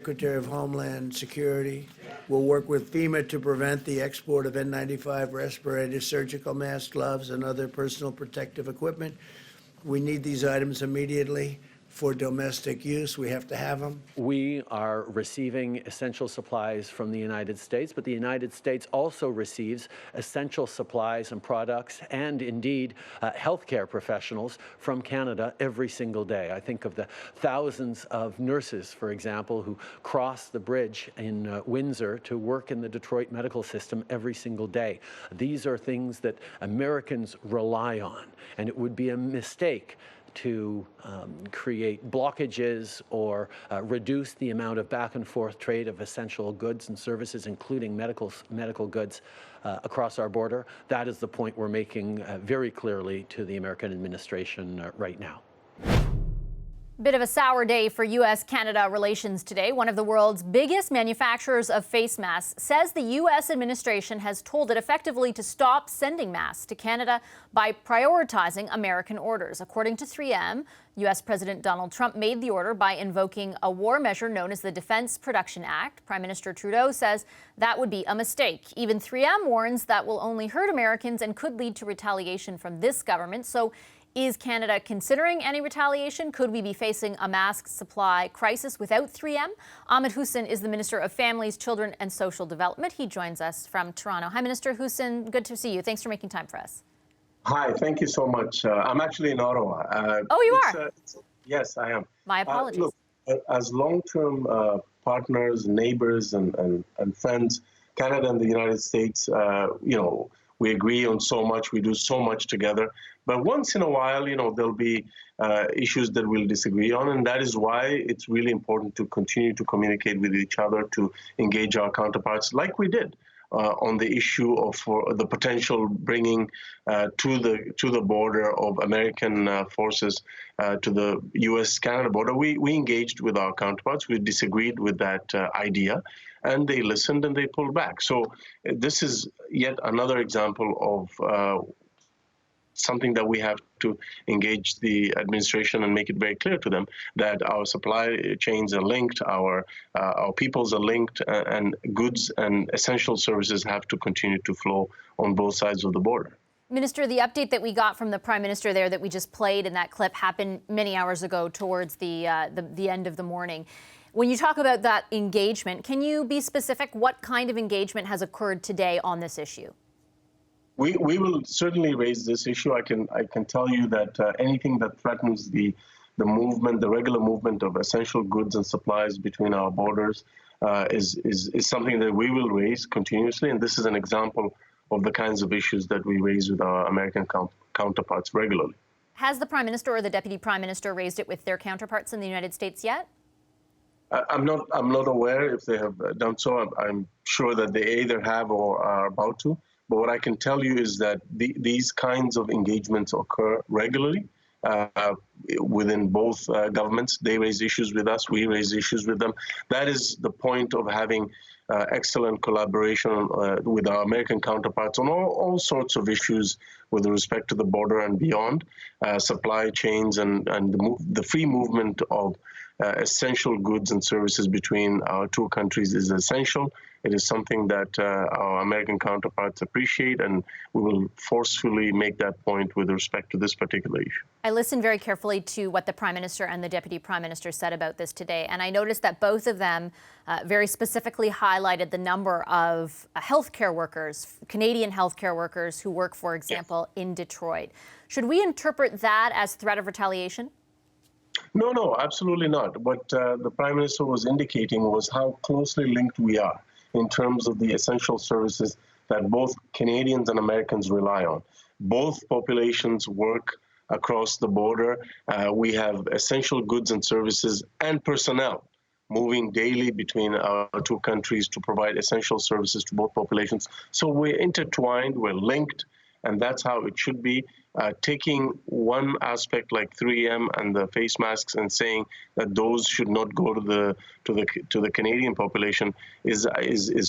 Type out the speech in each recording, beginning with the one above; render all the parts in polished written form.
Secretary of Homeland Security will work with FEMA to prevent the export of N95 respirators, surgical masks, gloves, and other personal protective equipment. We need these items immediately for domestic use. We have to have them. We are receiving essential supplies from the United States, but the United States also receives essential supplies and products and indeed healthcare professionals from Canada every single day. I think of the thousands of nurses, for example, who cross the bridge in Windsor to work in the Detroit medical system every single day. These are things that Americans rely on, and it would be a mistake to create blockages or reduce the amount of back and forth trade of essential goods and services, including medical goods, across our border. That is the point we're making very clearly to the American administration right now. Bit of a sour day for U.S.-Canada relations today. One of the world's biggest manufacturers of face masks says the U.S. administration has told it effectively to stop sending masks to Canada by prioritizing American orders. According to 3M, U.S. President Donald Trump made the order by invoking a war measure known as the Defense Production Act. Prime Minister Trudeau says that would be a mistake. Even 3M warns that will only hurt Americans and could lead to retaliation from this government. So is Canada considering any retaliation? Could we be facing a mask supply crisis without 3M? Ahmed Hussein is the Minister of Families, Children and Social Development. He joins us from Toronto. Hi, Minister Hussein. Good to see you. Thanks for making time for us. Hi, thank you so much. I'm actually in Ottawa. Oh, you are? Yes, I am. My apologies. Look, as long-term partners, neighbors, and friends, Canada and the United States, we agree on so much. We do so much together. But once in a while, there'll be issues that we'll disagree on. And that is why it's really important to continue to communicate with each other, to engage our counterparts like we did on the issue of the potential bringing to the border of American forces to the U.S.-Canada border. We engaged with our counterparts. We disagreed with that idea, and they listened and they pulled back. So this is yet another example of something that we have to engage the administration and make it very clear to them that our supply chains are linked, our peoples are linked, and goods and essential services have to continue to flow on both sides of the border. Minister, the update that we got from the Prime Minister there that we just played in that clip happened many hours ago towards the end of the morning. When you talk about that engagement, can you be specific? What kind of engagement has occurred today on this issue? We will certainly raise this issue. I can tell you that anything that threatens the movement, the regular movement of essential goods and supplies between our borders is something that we will raise continuously. And this is an example of the kinds of issues that we raise with our American counterparts regularly. Has the Prime Minister or the Deputy Prime Minister raised it with their counterparts in the United States yet? I'm not aware if they have done so. I'm sure that they either have or are about to. But what I can tell you is that these kinds of engagements occur regularly within both governments. They raise issues with us, we raise issues with them. That is the point of having excellent collaboration with our American counterparts on all sorts of issues with respect to the border and beyond, supply chains and the free movement of essential goods and services between our two countries is essential. It is something that our American counterparts appreciate, and we will forcefully make that point with respect to this particular issue. I listened very carefully to what the Prime Minister and the Deputy Prime Minister said about this today, and I noticed that both of them very specifically highlighted the number of healthcare workers, Canadian healthcare workers who work, for example, in Detroit. Should we interpret that as threat of retaliation? No, absolutely not. What the Prime Minister was indicating was how closely linked we are in terms of the essential services that both Canadians and Americans rely on. Both populations work across the border. We have essential goods and services and personnel moving daily between our two countries to provide essential services to both populations. So we're intertwined, we're linked, and that's how it should be. Taking one aspect like 3M and the face masks and saying that those should not go to the Canadian population is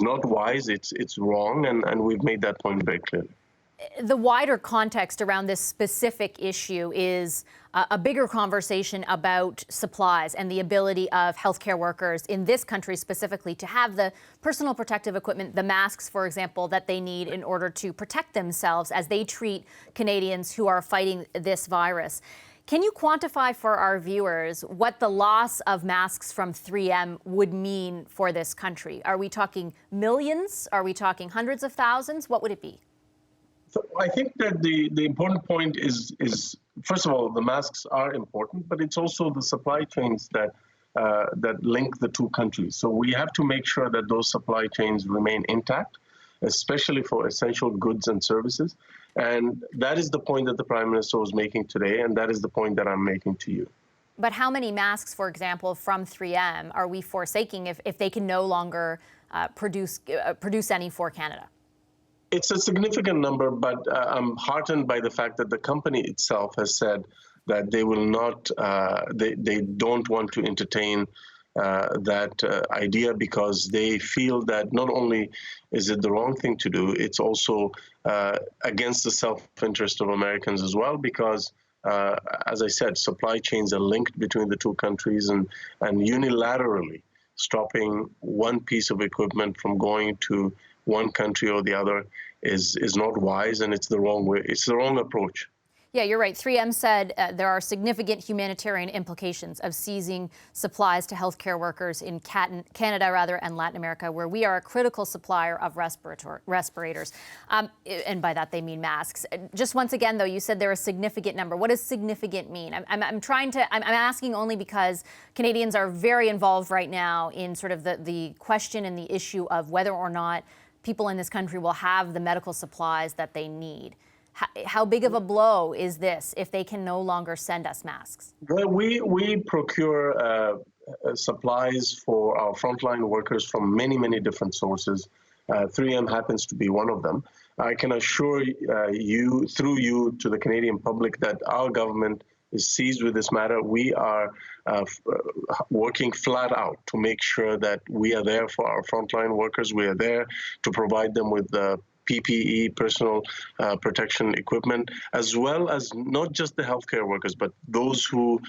not wise. It's wrong, and we've made that point very clearly. The wider context around this specific issue is a bigger conversation about supplies and the ability of healthcare workers in this country specifically to have the personal protective equipment, the masks, for example, that they need in order to protect themselves as they treat Canadians who are fighting this virus. Can you quantify for our viewers what the loss of masks from 3M would mean for this country? Are we talking millions? Are we talking hundreds of thousands? What would it be? So I think that the important point is first of all, the masks are important, but it's also the supply chains that link the two countries. So we have to make sure that those supply chains remain intact, especially for essential goods and services. And that is the point that the Prime Minister was making today, and that is the point that I'm making to you. But how many masks, for example, from 3M are we forsaking if they can no longer produce any for Canada? It's a significant number, but I'm heartened by the fact that the company itself has said that they will not, they don't want to entertain that idea because they feel that not only is it the wrong thing to do, it's also against the self-interest of Americans as well, because as I said, supply chains are linked between the two countries, and unilaterally stopping one piece of equipment from going to one country or the other is not wise, and it's the wrong way. It's the wrong approach. Yeah, you're right. 3M said there are significant humanitarian implications of seizing supplies to healthcare workers in Canada and Latin America, where we are a critical supplier of respirators. And by that, they mean masks. Just once again, though, you said they're a significant number. What does significant mean? I'm asking only because Canadians are very involved right now in sort of the question and the issue of whether or not people in this country will have the medical supplies that they need. How big of a blow is this if they can no longer send us masks? Well, we procure supplies for our frontline workers from many different sources. 3M happens to be one of them. I can assure you, through you, to the Canadian public that our government is seized with this matter. We are working flat out to make sure that we are there for our frontline workers. We are there to provide them with PPE, personal protection equipment, as well as not just the healthcare workers, but those who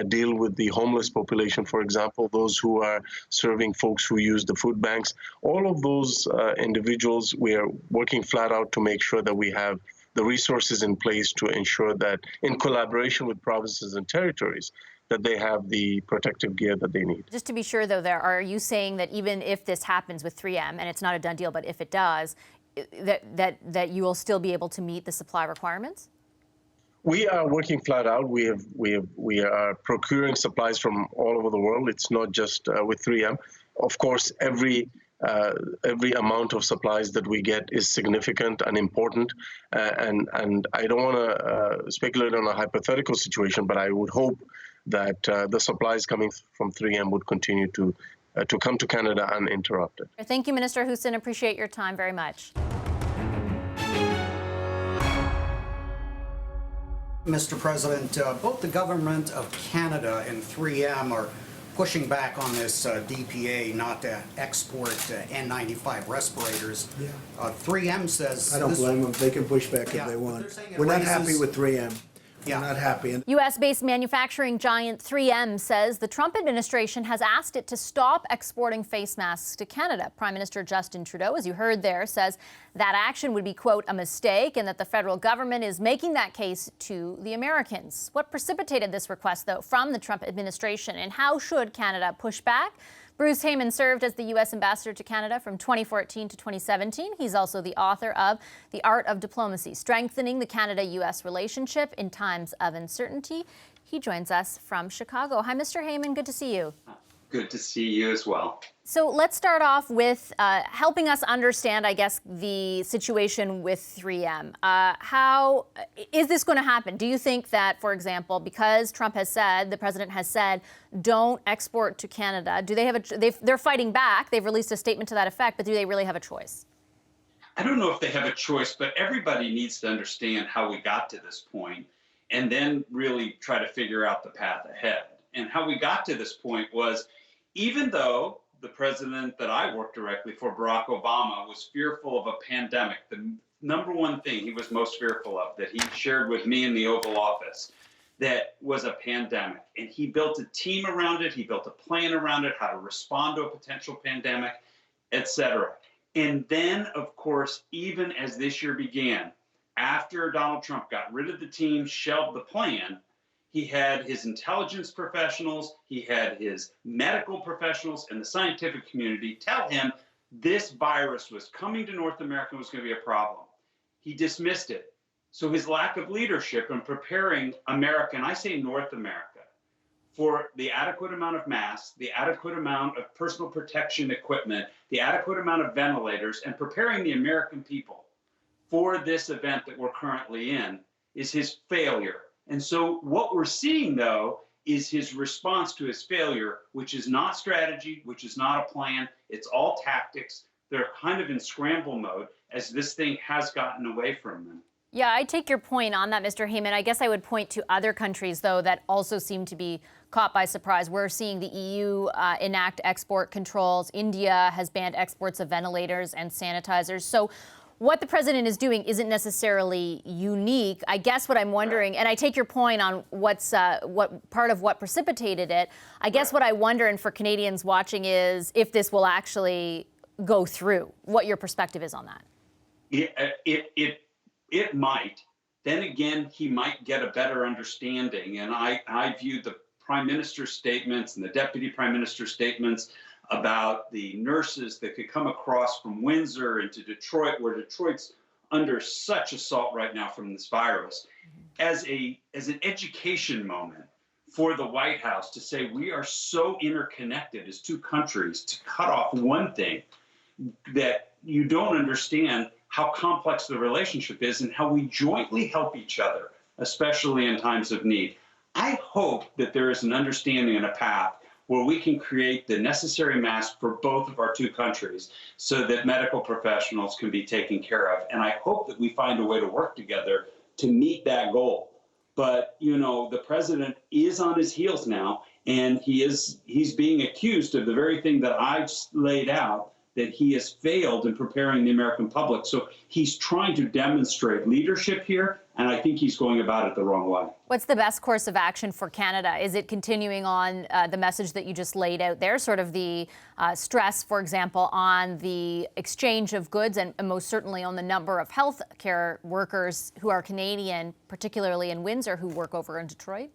deal with the homeless population, for example, those who are serving folks who use the food banks. All of those individuals, we are working flat out to make sure that we have the resources in place to ensure that, in collaboration with provinces and territories, that they have the protective gear that they need. Just to be sure, though, are you saying that even if this happens with 3M, and it's not a done deal, but if it does, that you will still be able to meet the supply requirements? We are working flat out. We are procuring supplies from all over the world. It's not just with 3M. Of course, every amount of supplies that we get is significant and important. And I don't want to speculate on a hypothetical situation, but I would hope that the supplies coming from 3M would continue to come to Canada uninterrupted. Thank you, Minister Houston. Appreciate your time very much. Mr. President, both the Government of Canada and 3M are pushing back on this DPA not to export N95 respirators. Yeah. 3M says... I don't blame them. They can push back if they want. We're not happy with 3M. Yeah. We're not happy. U.S.-based manufacturing giant 3M says the Trump administration has asked it to stop exporting face masks to Canada. Prime Minister Justin Trudeau, as you heard there, says that action would be, quote, a mistake, and that the federal government is making that case to the Americans. What precipitated this request, though, from the Trump administration, and how should Canada push back? Bruce Heyman served as the U.S. ambassador to Canada from 2014 to 2017. He's also the author of The Art of Diplomacy, Strengthening the Canada-U.S. Relationship in Times of Uncertainty. He joins us from Chicago. Hi, Mr. Heyman. Good to see you. Good to see you as well. So let's start off with helping us understand, I guess, the situation with 3M. How is this going to happen? Do you think that, for example, because Trump has said, the president has said, don't export to Canada, do they have they're fighting back. They've released a statement to that effect, but do they really have a choice? I don't know if they have a choice, but everybody needs to understand how we got to this point and then really try to figure out the path ahead. And how we got to this point was, even though the president that I worked directly for, Barack Obama, was fearful of a pandemic, the number one thing he was most fearful of that he shared with me in the Oval Office that was a pandemic. And he built a team around it. He built a plan around it, how to respond to a potential pandemic, et cetera. And then, of course, even as this year began, after Donald Trump got rid of the team, shelved the plan, he had his intelligence professionals, he had his medical professionals and the scientific community tell him this virus was coming to North America and was going to be a problem. He dismissed it. So his lack of leadership in preparing America, and I say North America, for the adequate amount of masks, the adequate amount of personal protection equipment, the adequate amount of ventilators, and preparing the American people for this event that we're currently in is his failure. And so what we're seeing, though, is his response to his failure, which is not strategy, which is not a plan. It's all tactics. They're kind of in scramble mode as this thing has gotten away from them. Yeah, I take your point on that, Mr. Heyman. I guess I would point to other countries, though, that also seem to be caught by surprise. We're seeing the EU enact export controls. India has banned exports of ventilators and sanitizers. So what the president is doing isn't necessarily unique. I guess what I'm wondering, and I take your point on what part of what precipitated it. I guess what I wonder, and for Canadians watching, is if this will actually go through. What your perspective is on that? It might. Then again, he might get a better understanding. And I view the prime minister's statements and the deputy prime minister's statements about the nurses that could come across from Windsor into Detroit, where Detroit's under such assault right now from this virus, as an education moment for the White House to say we are so interconnected as two countries to cut off one thing that you don't understand how complex the relationship is and how we jointly help each other, especially in times of need. I hope that there is an understanding and a path where we can create the necessary mask for both of our two countries so that medical professionals can be taken care of. And I hope that we find a way to work together to meet that goal. But, you know, the president is on his heels now, and he's being accused of the very thing that I've laid out, that he has failed in preparing the American public. So he's trying to demonstrate leadership here, and I think he's going about it the wrong way. What's the best course of action for Canada? Is it continuing on the message that you just laid out there, sort of the stress, for example, on the exchange of goods and most certainly on the number of health care workers who are Canadian, particularly in Windsor, who work over in Detroit?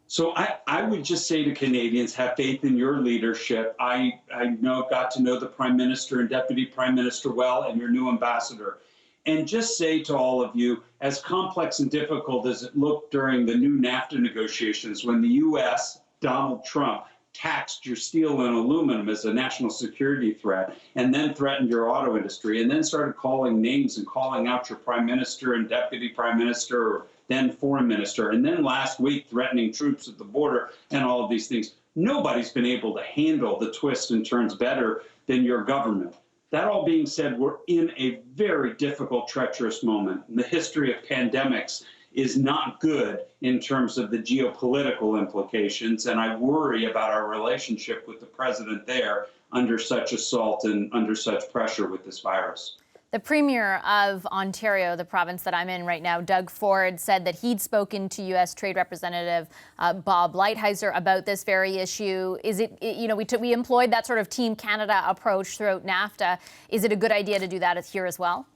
So I would just say to Canadians, have faith in your leadership. I got to know the Prime Minister and Deputy Prime Minister well, and your new ambassador. And just say to all of you, as complex and difficult as it looked during the new NAFTA negotiations, when the U.S., Donald Trump, taxed your steel and aluminum as a national security threat, and then threatened your auto industry, and then started calling names and calling out your Prime Minister and Deputy Prime Minister, or then Foreign Minister, and then last week threatening troops at the border and all of these things. Nobody's been able to handle the twists and turns better than your government. That all being said, we're in a very difficult, treacherous moment. The history of pandemics is not good in terms of the geopolitical implications, and I worry about our relationship with the president there under such assault and under such pressure with this virus. The Premier of Ontario, the province that I'm in right now, Doug Ford, said that he'd spoken to U.S. Trade Representative Bob Lighthizer about this very issue. Is it, you know, we employed that sort of Team Canada approach throughout NAFTA. Is it a good idea to do that here as well?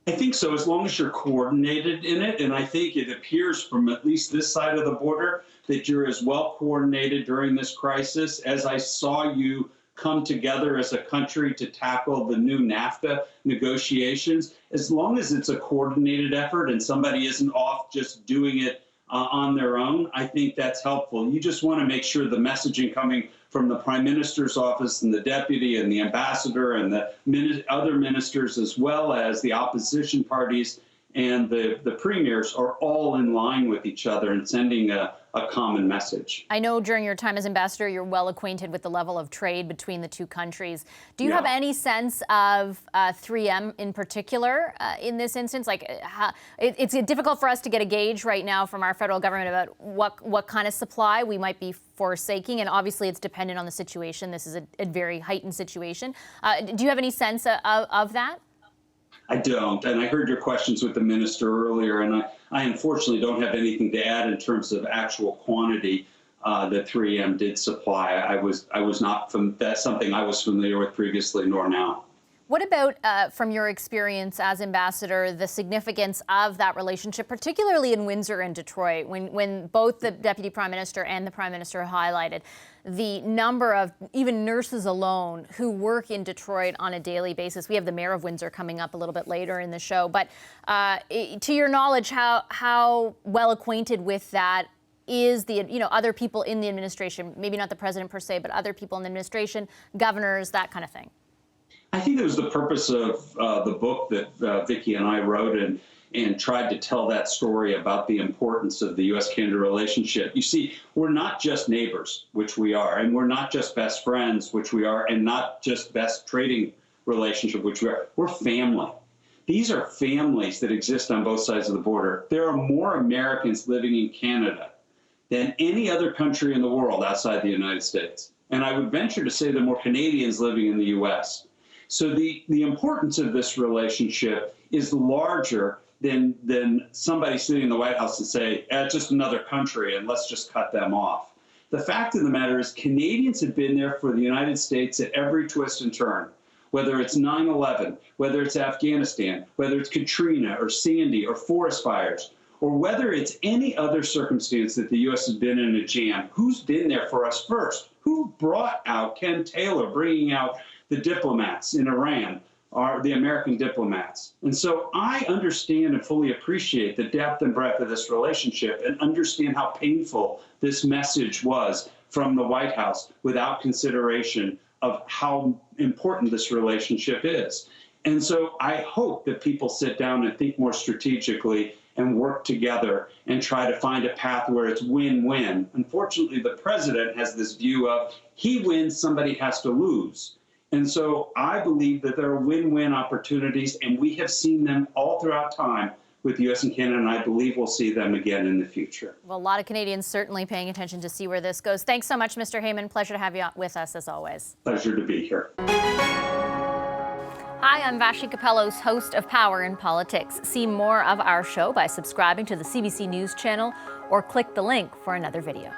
I think so, as long as you're coordinated in it. And I think it appears from at least this side of the border that you're as well coordinated during this crisis as I saw you come together as a country to tackle the new NAFTA negotiations. As long as it's a coordinated effort and somebody isn't off just doing it on their own, I think that's helpful. You just want to make sure the messaging coming from the Prime Minister's office and the Deputy and the Ambassador and the other ministers, as well as the opposition parties and the premiers, are all in line with each other and sending a common message. I know during your time as ambassador, you're well acquainted with the level of trade between the two countries. Do you have any sense of 3M in particular in this instance? Like, it's difficult for us to get a gauge right now from our federal government about what kind of supply we might be forsaking, and obviously it's dependent on the situation. This is a very heightened situation. Do you have any sense of that? I don't. And I heard your questions with the minister earlier, and I unfortunately don't have anything to add in terms of actual quantity that 3M did supply. I was not that's something I was familiar with previously, nor now. What about, from your experience as ambassador, the significance of that relationship, particularly in Windsor and Detroit, when both the Deputy Prime Minister and the Prime Minister highlighted the number of even nurses alone who work in Detroit on a daily basis? We have the Mayor of Windsor coming up a little bit later in the show. But to your knowledge, how well acquainted with that is the, other people in the administration, maybe not the president per se, but other people in the administration, governors, that kind of thing? I think it was the purpose of the book that Vicki and I wrote and tried to tell that story about the importance of the U.S.-Canada relationship. You see, we're not just neighbors, which we are, and we're not just best friends, which we are, and not just best trading relationship, which we are. We're family. These are families that exist on both sides of the border. There are more Americans living in Canada than any other country in the world outside the United States. And I would venture to say there are more Canadians living in the U.S. So the importance of this relationship is larger than somebody sitting in the White House and say, it's just another country and let's just cut them off. The fact of the matter is Canadians have been there for the United States at every twist and turn, whether it's 9/11, whether it's Afghanistan, whether it's Katrina or Sandy or forest fires, or whether it's any other circumstance that the U.S. has been in a jam. Who's been there for us first? Who brought out Ken Taylor, bringing out the diplomats in Iran, are the American diplomats? And so I understand and fully appreciate the depth and breadth of this relationship and understand how painful this message was from the White House without consideration of how important this relationship is. And so I hope that people sit down and think more strategically and work together and try to find a path where it's win-win. Unfortunately, the president has this view of he wins, somebody has to lose. And so I believe that there are win-win opportunities, and we have seen them all throughout time with the U.S. and Canada, and I believe we'll see them again in the future. Well, a lot of Canadians certainly paying attention to see where this goes. Thanks so much, Mr. Heyman. Pleasure to have you with us, as always. Pleasure to be here. Hi, I'm Vashi Capellos, host of Power in Politics. See more of our show by subscribing to the CBC News channel or click the link for another video.